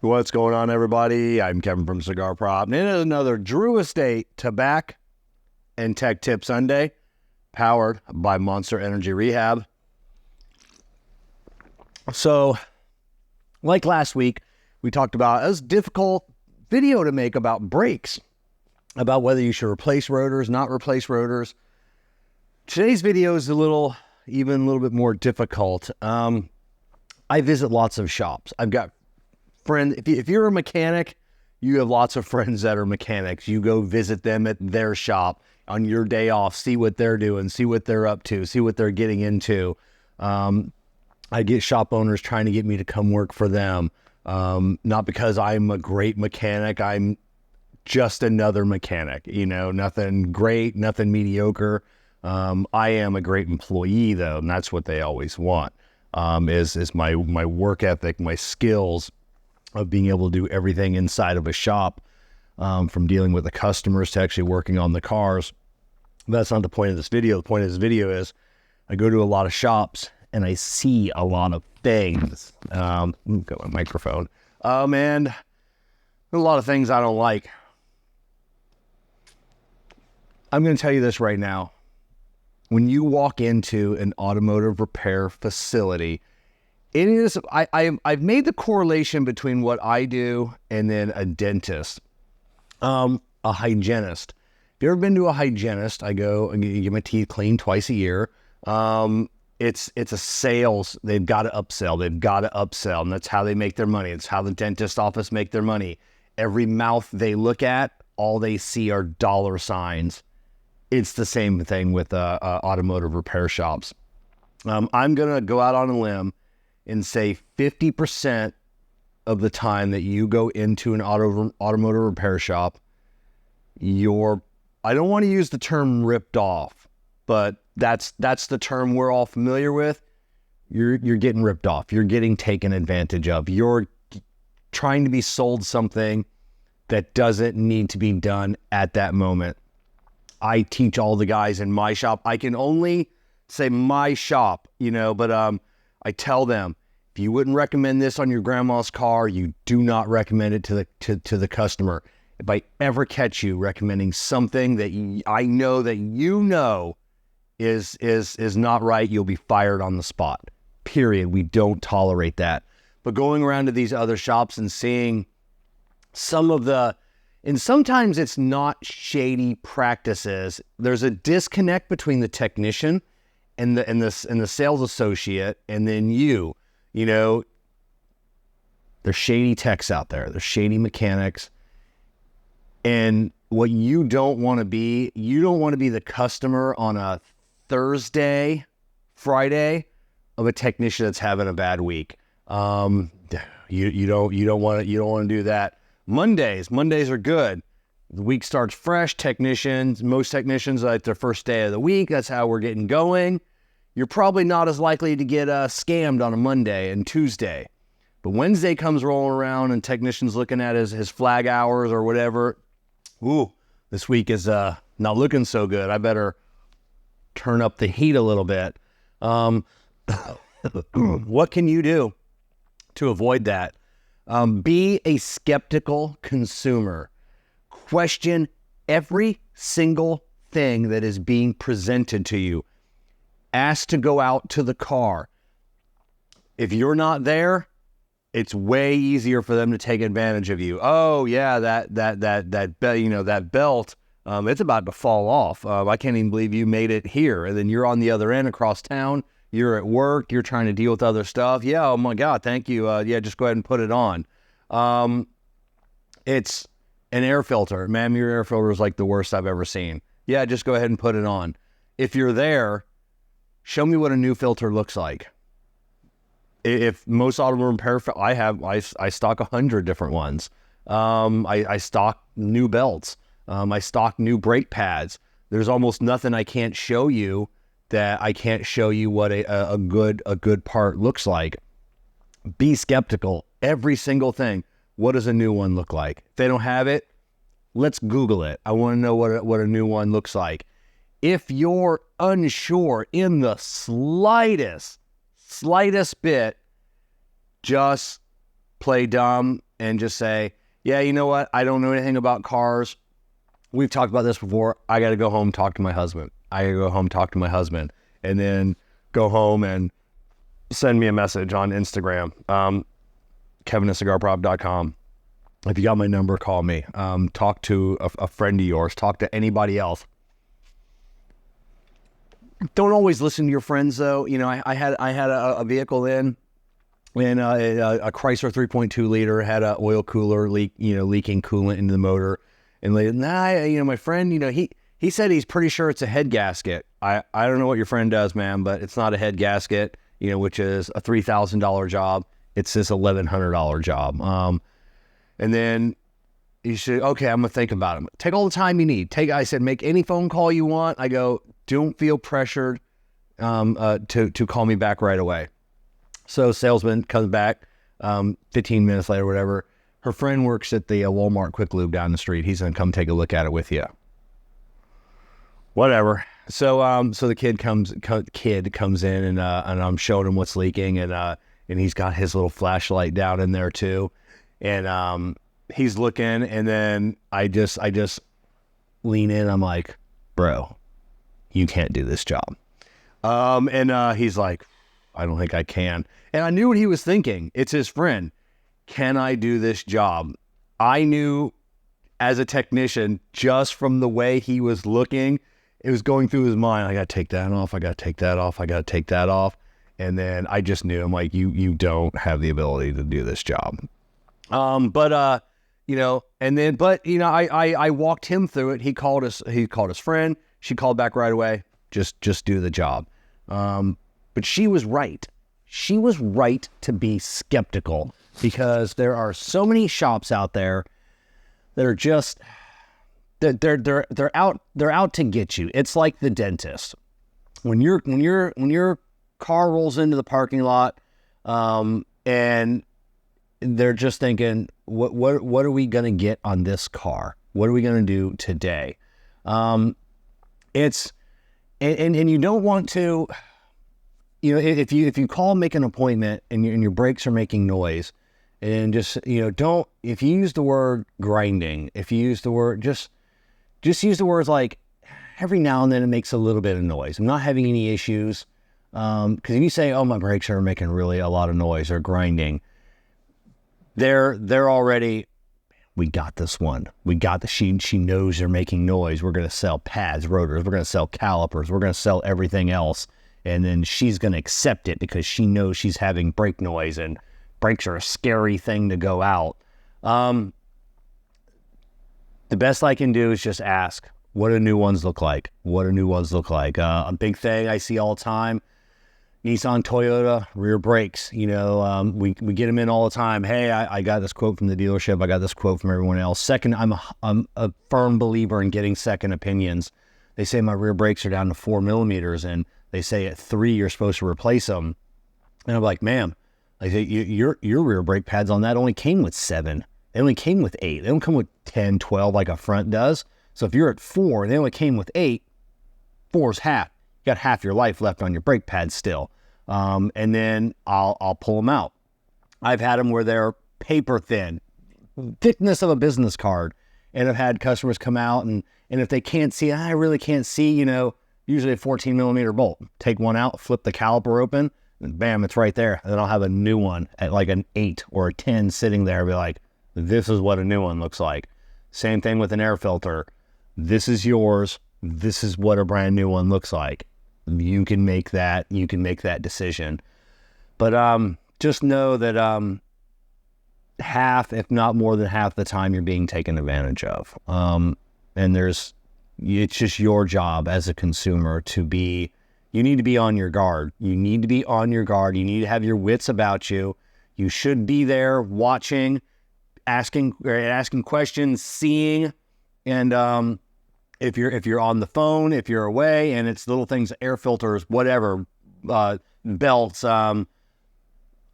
What's going on, everybody? I'm Kevin from Cigar Prop, and it is another Drew Estate Tabak and Tech Tip Sunday, powered by Monster Energy Rehab. So, like last week, we talked about a difficult video to make about brakes, about whether you should replace rotors, not replace rotors. Today's video is a little bit more difficult. I visit lots of shops. I've got friends. If you're a mechanic, you have lots of friends that are mechanics. You go visit them at their shop on your day off, see what they're doing, see what they're up to, see what they're getting into. I get shop owners trying to get me to come work for them. Not because I'm a great mechanic. I'm just another mechanic, nothing great, nothing mediocre. I am a great employee though, and that's what they always want, is my work ethic, my skills of being able to do everything inside of a shop, from dealing with the customers to actually working on the cars. That's not the point of this video. The point of this video is I go to a lot of shops and I see a lot of things. Got my microphone. And a lot of things I don't like. I'm going to tell you this right now. When you walk into an automotive repair facility, it is, I've made the correlation between what I do and then a dentist, a hygienist. If you've ever been to a hygienist, I go and get my teeth cleaned twice a year. It's a sales. They've got to upsell. And that's how they make their money. It's how the dentist office make their money. Every mouth they look at, all they see are dollar signs. It's the same thing with automotive repair shops. I'm going to go out on a limb and say 50% of the time that you go into an automotive repair shop, I don't want to use the term ripped off, but that's the term we're all familiar with. You're getting ripped off. You're getting taken advantage of. You're trying to be sold something that doesn't need to be done at that moment. I teach all the guys in my shop. I can only say my shop, but I tell them, if you wouldn't recommend this on your grandma's car, you do not recommend it to the customer. If I ever catch you recommending something that I know that is not right, you'll be fired on the spot. Period. We don't tolerate that. But going around to these other shops and seeing and sometimes it's not shady practices. There's a disconnect between the technician and the sales associate, and then there's shady techs out there. There's shady mechanics. And what you don't want to be the customer on a Thursday, Friday of a technician that's having a bad week. You don't want to do that. Mondays are good. The week starts fresh. Most technicians, like their first day of the week, that's how we're getting going. You're probably not as likely to get scammed on a Monday and Tuesday. But Wednesday comes rolling around and technician's looking at his flag hours or whatever. Ooh, this week is not looking so good. I better turn up the heat a little bit. What can you do to avoid that? Be a skeptical consumer. Question every single thing that is being presented to you. Ask to go out to the car. If you're not there, it's way easier for them to take advantage of you. Oh yeah, that belt, it's about to fall off. I can't even believe you made it here. And then you're on the other end across town. You're at work. You're trying to deal with other stuff. Yeah. Oh my God. Thank you. Just go ahead and put it on. It's an air filter. Ma'am, your air filter is like the worst I've ever seen. Yeah. Just go ahead and put it on. If you're there, show me what a new filter looks like. If most automobile repair, I stock 100 different ones. I stock new belts. I stock new brake pads. There's almost nothing I can't show you that I can't show you what a good part looks like. Be skeptical. Every single thing. What does a new one look like? If they don't have it, let's Google it. I want to know what a new one looks like. If you're unsure in the slightest bit, just play dumb and just say, yeah, you know what? I don't know anything about cars. We've talked about this before. I got to go home, talk to my husband. And then go home and send me a message on Instagram. Kevin@cigarprop.com. If you got my number, call me. Talk to a friend of yours. Talk to anybody else. Don't always listen to your friends, though. You know, I had a vehicle in a Chrysler 3.2 liter, had an oil cooler leaking coolant into the motor. And my friend, he said he's pretty sure it's a head gasket. I don't know what your friend does, man, but it's not a head gasket, which is a $3,000 job. It's this $1,100 job. And then you should, okay, I'm going to think about it. Take all the time you need. I said, make any phone call you want. I go, don't feel pressured to call me back right away. So salesman comes back 15 minutes later, whatever. Her friend works at the Walmart Quick Lube down the street. He's going to come take a look at it with you. Whatever. So the kid comes in and I'm showing him what's leaking and he's got his little flashlight down in there too. And he's looking, and then I just lean in. I'm like, bro, you can't do this job. And he's like, I don't think I can. And I knew what he was thinking. It's his friend. Can I do this job? I knew as a technician, just from the way he was looking, it was going through his mind. I got to take that off. I got to take that off. I got to take that off. And then I just knew, I'm like, you don't have the ability to do this job. I walked him through it. He called his friend. She called back right away. Just do the job. But she was right. She was right to be skeptical, because there are so many shops out there that are just, they're out to get you. It's like the dentist. When your car rolls into the parking lot, and they're just thinking, what are we going to get on this car? What are we going to do today? And you don't want to, if you call, make an appointment and your brakes are making noise, and just, if you use the word grinding, if you use the word, just use the words like, every now and then it makes a little bit of noise. I'm not having any issues. Because if you say, oh, my brakes are making really a lot of noise or grinding, they're already, we got this one. She knows they're making noise. We're going to sell pads, rotors. We're going to sell calipers. We're going to sell everything else. And then she's going to accept it because she knows she's having brake noise, and brakes are a scary thing to go out. The best I can do is just ask, what do new ones look like? A big thing I see all the time, Nissan, Toyota, rear brakes. We get them in all the time. Hey, I got this quote from the dealership. I got this quote from everyone else. Second, I'm a firm believer in getting second opinions. They say my rear brakes are down to 4 millimeters, and they say at 3 you're supposed to replace them. And I'm like, ma'am, I say your rear brake pads on that only came with 7. They only came with 8. They don't come with 10, 12 like a front does. So if you're at 4, they only came with 8. 4's half. You got half your life left on your brake pads still. And then I'll pull them out. I've had them where they're paper thin, thickness of a business card. And I've had customers come out and if they can't see, I really can't see, usually a 14 millimeter bolt. Take one out, flip the caliper open, and bam, it's right there. And then I'll have a new one at like an 8 or a 10 sitting there. Be like, this is what a new one looks like. Same thing with an air filter. This is yours. This is what a brand new one looks like. You can make that decision. But just know that half, if not more than half the time, you're being taken advantage of. And it's just your job as a consumer you need to be on your guard. You need to have your wits about you. You should be there watching, asking questions, seeing, and if you're on the phone, if you're away, and it's little things, air filters, whatever, belts, I'll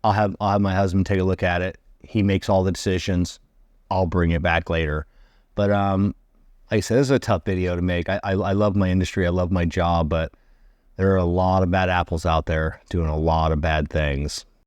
have my husband take a look at it. He makes all the decisions. I'll bring it back later. But like I said, this is a tough video to make. I love my industry. I love my job, but there are a lot of bad apples out there doing a lot of bad things.